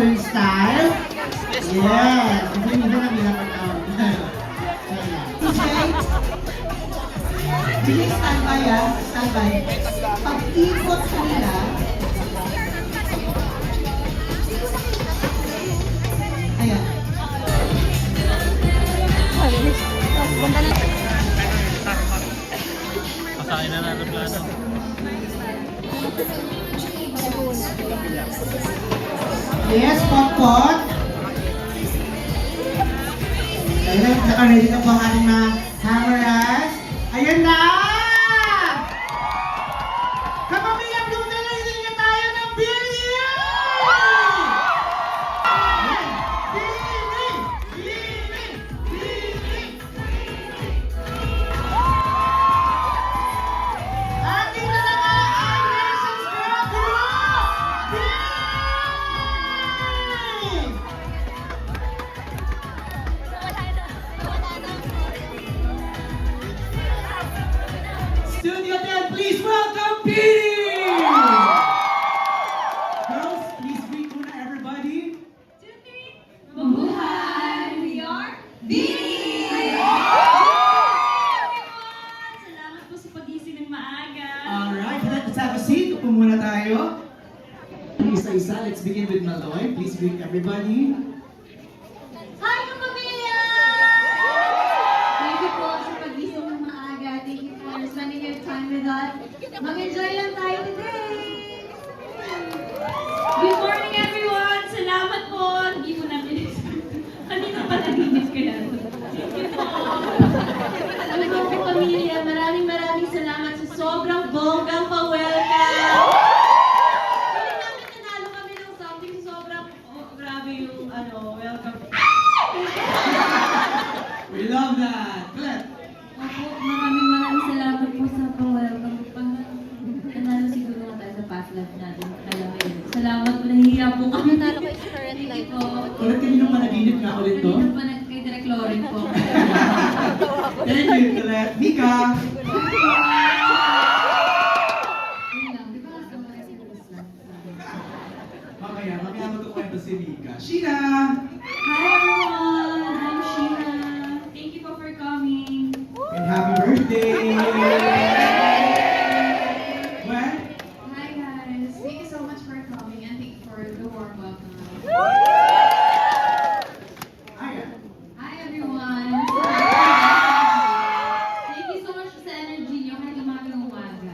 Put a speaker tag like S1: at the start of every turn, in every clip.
S1: Western style. Yes. Kasi minsan ang hirap mag-out.
S2: Sige, standby ah. Standby. Pag-ikot nila, ayan.
S3: Pasakin na natin plano.
S1: Yes, pot-pot. Ayun, naka-ready na po ang ating mga cameras. Ayan na! Kapamilyang Luna, narinig na tayo ng Billy! Ating na nga ang Nations Girl Group! Billy! Studio 10, please welcome Petey! Girls, please greet muna everybody.
S4: Mabuhay! We are Bini! Salamat po sa pag-ising ng maaga.
S1: Alright, let's have a seat. Upo muna tayo. Isa-isa, let's begin with Maloy. Please greet everybody.
S4: Hi, kapamilya! Thank you po sa pag-ising ng maaga. Thank you for spending your time with us. Mag-enjoy lang tayo today! Good morning, everyone! Salamat po! Hindi po namin kanina pa naginip ko yan. Thank you po! Ano po po, pamilya? Maraming salamat sa sobrang bonggang pa-welcome! Hindi namin nanalo kami ng something sobrang, grabe yung welcome.
S1: We love that. Clap.
S4: Opo, maraming salamat po sa pang-welcome. Nanalo siguro na tayo sa past life natin. Kaya ngayon, salamat po, nahihiya po kami. Nanalo ko sa current life po.
S1: Ulit kanina panaginip nga ulit to.
S4: Kanina pa kay Direk Loren po.
S1: Thank you, Clap. Mika.
S4: Yun lang, di ba kasama na si Ruslan?
S1: Mamaya magkukwento si Mika. Sheena!
S4: Hi everyone! I'm Sheena. Thank you po for coming.
S1: And happy birthday! Well,
S4: Hi guys! Thank you so much for coming and thank you for the warm welcome.
S1: ayan.
S4: Hi everyone! Thank you so much sa energy niyo kahit umaga.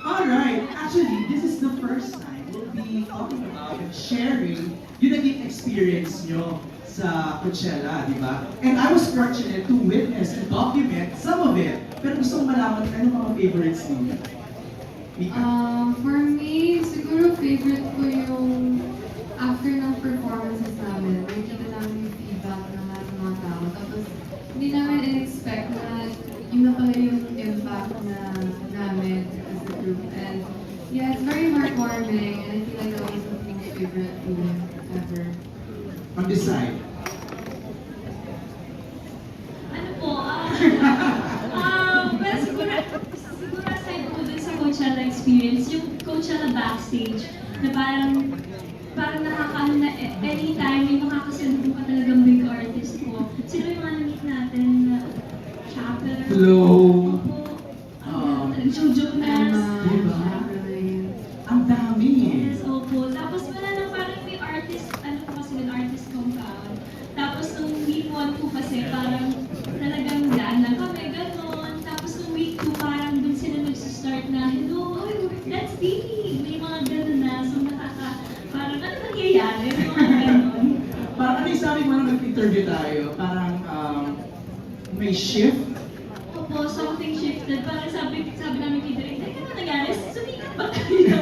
S1: Alright, actually, this is the first time we'll be talking about and sharing yung naging experience nyo sa Coachella, di ba? And I was fortunate to witness and document some of it. Pero gusto kong malaman ano mga favorites niyo. Mika.
S5: For me, siguro favorite ko yung after ng performances namin, nakikita namin yung feedback ng lahat ng mga tao. Tapos, hindi namin in-expect na yun na pala yung impact na namin as a group. And yeah, it's very heartwarming and I feel like that was the most favorite feeling ever.
S1: On this side.
S4: Ano po, well, siguro aside po dun sa Coachella experience, yung Coachella backstage, na parang nakakaano na anytime may makakasalubong ka talagang big artist po. Sino yung mga na-meet natin na Chapter?
S1: Flow.
S4: Opo. Jojo Nas.
S1: Diba?
S5: Really.
S1: Ang dami eh.
S4: Yes, opo. Tapos wala lang parang may artist, ano po kasi yung artist compound. Tapos nung week 1 po kasi parang talagang daan lang kami, gano'n. Tapos nung week 2 parang dun sila nagsistart na, hello, that's Dini. May mga gano'n na. So parang ano nangyayari? May mga gano'n.
S1: Parang ano yung sabi mo nung nag-interview tayo? Parang may shift.
S4: Opo, something shifted. Parang sabi namin kay Direk, ano nangyari? Sumikat ba kayo?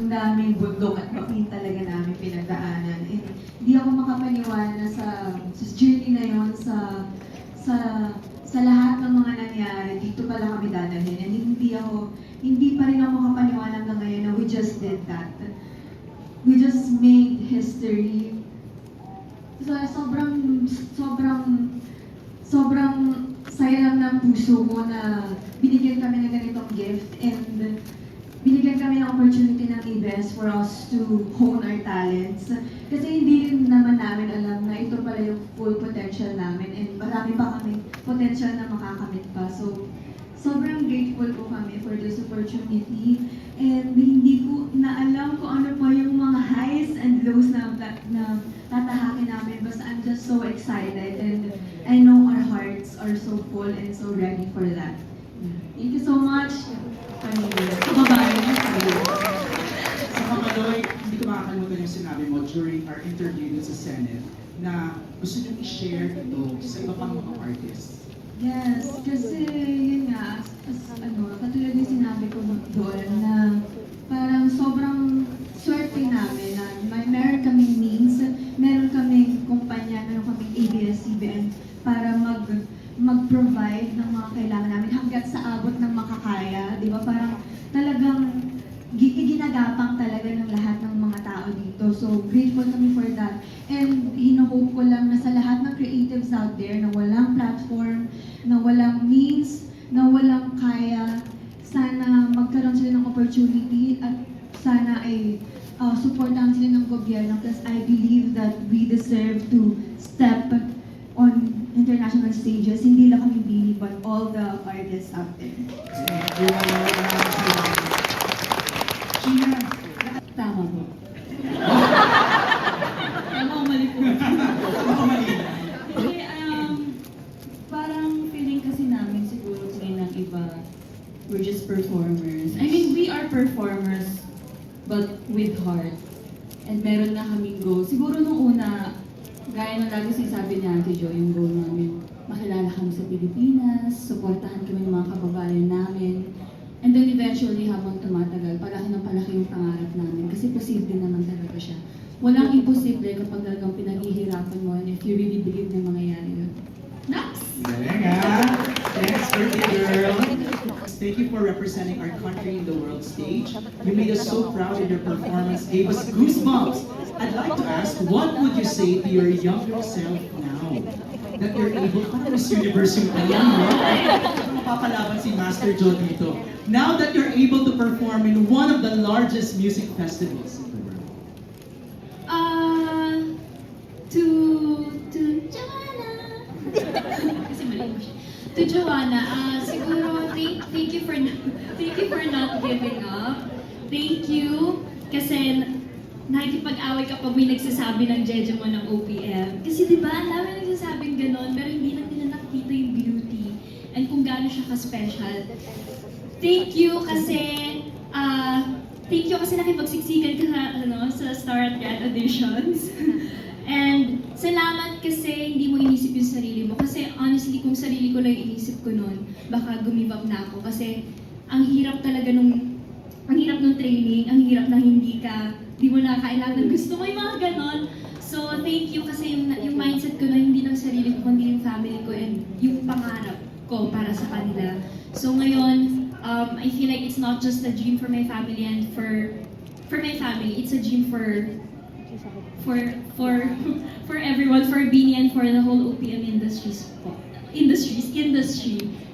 S2: Ang daming bundok at mapin talaga namin pinagdaanan. And hindi ako makapaniwala sa journey na yon sa lahat ng mga nangyari. Dito pala kami dadalhin. And hindi pa rin ako makapaniwala hanggang ngayon na we just did that. We just made history. So, sobrang saya lang ng puso ko na binigyan kami ng ganitong gift. And binigyan kami ng opportunity ng ABS for us to hone our talents. Kasi hindi rin naman namin alam na ito pala yung full potential namin and marami pa kami potential na makakamit pa. So, sobrang grateful po kami for this opportunity and hindi ko na alam kung ano po yung mga highs and lows na tatahakin namin. Basta I'm just so excited and I know our hearts are so full and so ready for that. Thank you so much. Kababayan na kayo.
S1: Sa Kamaloy, hindi ko makakalimutan yung sinabi mo during our interview dun sa Senate na gusto nyo i-share ito sa iba pang mga artists.
S2: Yes, kasi yun nga, katulad yung sinabi ko doon na parang sobrang swerte namin na meron kaming means, meron kaming kumpanya, meron kaming ABS-CBN para mag-provide ng mga kailangan namin hanggat sa abot ng makakaya, di ba? Parang talagang ginagapang talaga ng lahat ng mga tao dito. So, grateful kami for that. And hino-hope ko lang na sa lahat ng creatives out there na walang platform, na walang means, na walang kaya, sana magkaroon sila ng opportunity at sana ay supportahan sila ng gobyerno because I believe that we deserve to step on international stages. Hindi lang kami Bini, but all the artists out there.
S1: Gina,
S4: Tama po. Tama o mali po.
S1: ako malina.
S4: Kasi, parang feeling kasi namin siguro sila ng iba, we're just performers. I mean, we are performers, but with heart. And meron na kaming goal. Siguro nung una, gaya ng lagi sinasabi ni Ate Jo, yung goal namin, makilala kami sa Pilipinas, supportahan kami ng mga kababayan namin. And then eventually, habang tumatagal, palaki ng palaki yung pangarap namin. Kasi posible naman talaga siya. Walang imposible kapag talagang pinaghihirapan mo and if you really believe na mangyayari yun. Next!
S1: Galing ha? Thanks, birthday girl. Thank you for representing our country in the world stage. You made us so proud in your performance, gave us goosebumps. I'd like to ask, what would you say to your younger self now? That you're able, parang Miss Universe yung alam mo. Mapapalaban si Master Joe dito. Now that you're able to perform in one of the largest music festivals in the world.
S4: To Joanna. Kasi mali mo siya. To Joanna, siguro thank you for not giving up. Thank you kasi nakikipag-away kapag may nagsasabi ng jeje mo ng OPM. Kasi di ba, ang dami nagsasabing ganon, pero hindi lang nila nakikita yung beauty and kung gaano siya ka-special. Thank you kasi nakipagsiksikan ka sa Star at Grad auditions. And salamat kasi hindi mo inisip yung sarili mo. Kasi honestly, kung sarili ko lang inisip ko noon, baka give up na ako. Kasi ang hirap talaga nung training, ang hirap na hindi mo na kailangan gusto mo yung mga ganon. So thank you kasi yung mindset ko na hindi lang sarili ko, kundi yung family ko and yung pangarap ko para sa kanila. So ngayon, I feel like it's not just a dream for my family and for my family, it's a dream for everyone, for Bini and for the whole OPM industry.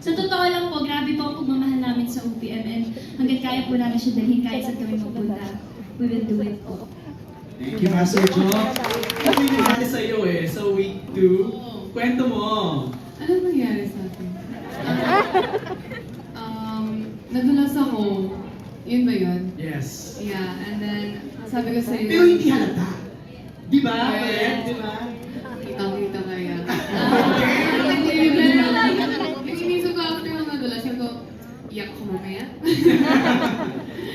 S4: Sa totoo lang po, grabe po ang pagmamahal namin sa OPM and hanggang kaya po namin siya dalhin kahit saan kami magpunta, we will do it po.
S1: Thank you, Master Joe. Ito yung nangyari sa'yo sa week 2. Kwento mo.
S5: Ano nangyari sa akin? Nadulas ako. Yun ba yun?
S1: Yes.
S5: Yeah, and then sabi ko sa'yo.
S1: Pero hindi halata. Di ba?
S5: Yeah.
S1: Correct? Di ba?
S5: Kitang-kita kaya.
S1: Okay.
S5: Inisip ko after mga nadulas, sabi ko, iyak ko mamaya.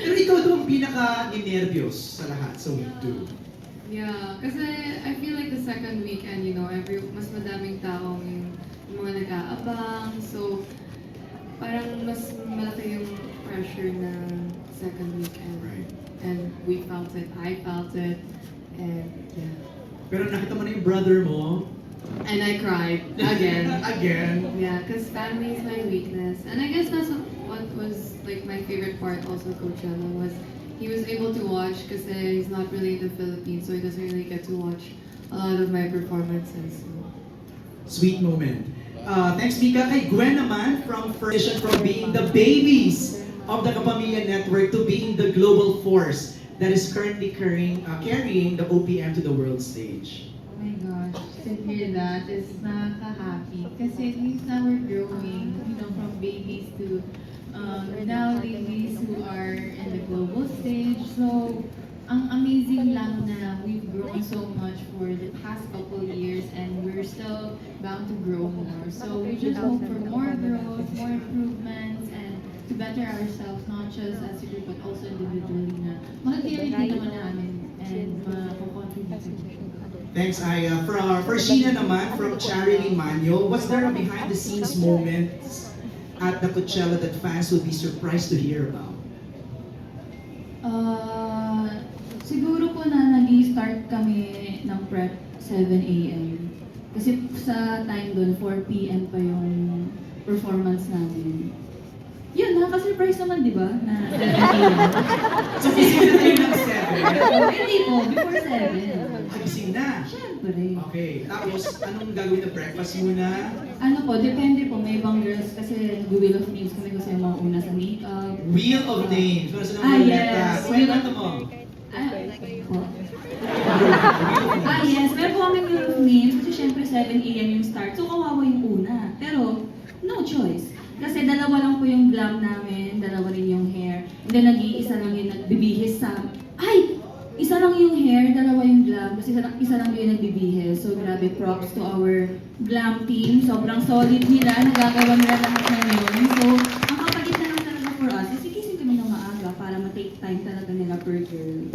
S1: Pero ikaw daw ang pinaka-nervyos sa lahat sa week 2.
S5: Yeah, kasi I feel like the second weekend, mas madaming taong yung mga nag-aabang. So, parang mas malaki yung pressure ng second weekend.
S1: Right.
S5: And we felt it, I felt it, and yeah.
S1: Pero nakita mo na yung brother mo.
S5: And I cried again.
S1: Again.
S5: Yeah, because family is my weakness. And I guess that's what was like my favorite part also of Coachella was he was able to watch because he's not really in the Philippines, so he doesn't really get to watch a lot of my performances.
S1: Sweet moment. Thanks, Mika. Kay Gwen naman, from being the babies of the Kapamilya Network to being the global force that is currently carrying the OPM to the world stage?
S6: Oh my gosh, to hear that is nakaka-happy. Kasi at least now we're growing, from babies to now ladies who are in the global stage. So, ang amazing lang na we've grown so much for the past couple years and we're still bound to grow more. So, we just hope for more growth, more improvements, and to better ourselves, not just as a group, but also individually na makakilig din naman namin and makakontribute.
S1: Thanks, Aya. For Sheena naman, from Charity Manyo, was there a behind-the-scenes moment at the Coachella that fans would be surprised to hear about?
S6: Siguro po na nag-start kami ng prep 7 a.m. Kasi sa time doon, 4 p.m. pa yung performance namin. Yun, nakaka-surprise naman, di ba? Na 7 a.m.
S1: So, gising na tayo ng 7?
S6: Hindi po, before 7.
S1: Gising na?
S6: Siyempre.
S1: Okay, tapos anong gagawin na breakfast muna?
S6: Ano po, depende po. May ibang girls kasi nag-wheel of names kami kasi yung mga una sa makeup.
S1: Wheel of Names. Kung saan ang
S6: yes.
S1: Kwento mo.
S6: Po. Yes. Meron po kami wheel of names kasi syempre 7 a.m. yung start. So kawawa yung una. Pero, no choice. Kasi dalawa lang po yung glam namin, dalawa rin yung hair. And then nag-iisa lang yung nagbibihis sa... Ay! Isa lang yung hair, dalawa yung glam, kasi isa lang yung nagbibihis. So grabe, props to our glam team. Sobrang solid nila, nagagawa nila lahat na yun. So, ang kapagit na lang talaga for us, is igising kami ng maaga para ma-take time talaga nila per girl.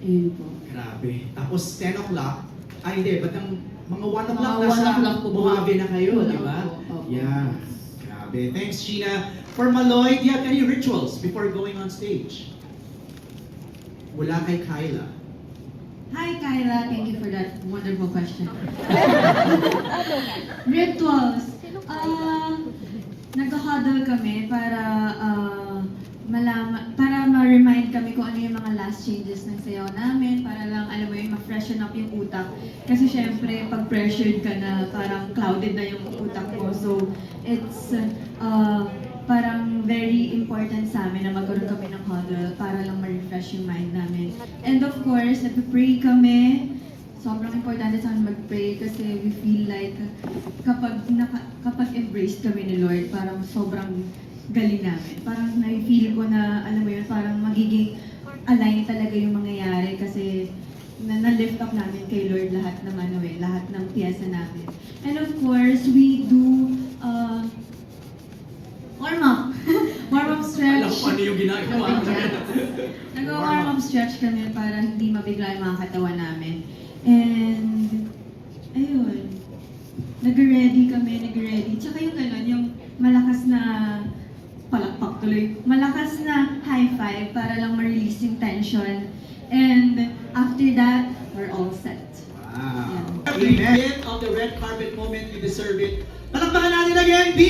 S6: Ayun po.
S1: Grabe. Tapos 10 o'clock. Ay, hindi. Ba't ang mga 1 o'clock
S6: Mga 1
S1: nasa
S6: o'clock po.
S1: bumabi na kayo,
S6: Opo,
S1: di ba?
S6: opo.
S1: Yeah. Grabe. Thanks, Sheena. For Maloy, do you have any rituals before going on stage? Mula kay Kyla.
S2: Hi Kyla, thank you for that wonderful question. Rituals. Nag-huddle kami para para ma-remind kami kung ano yung mga last changes ng sayaw namin, para lang, alam mo yun, ma-freshen up yung utak. Kasi syempre, pag pressured ka na, parang clouded na yung utak mo. So, it's parang very important sa amin na magkaroon kami ng huddle para lang ma-refresh yung mind namin. And of course, nag-pray kami. Sobrang importante sa amin mag-pray kasi we feel like kapag embraced kami ni Lord, parang sobrang galing namin. Parang na-feel ko na, alam mo yun, parang magiging align talaga yung mangyayari kasi na-lift up namin kay Lord lahat ng lahat ng piyesa namin. And of course, we do warm-up. Warm-up stretch.
S1: Alam ko ano yung ginagawa namin.
S2: Nag-warm up stretch kami para hindi mabigla yung mga katawan namin. And, ayun. Nag-ready kami. Tsaka yung gano'n, yung malakas na palakpak tuloy. Malakas na high five para lang ma-release yung tension. And after that, we're all set.
S1: Wow.
S2: Yeah.
S1: Every bit of the red carpet moment, you deserve it. Palakpakan natin again, B!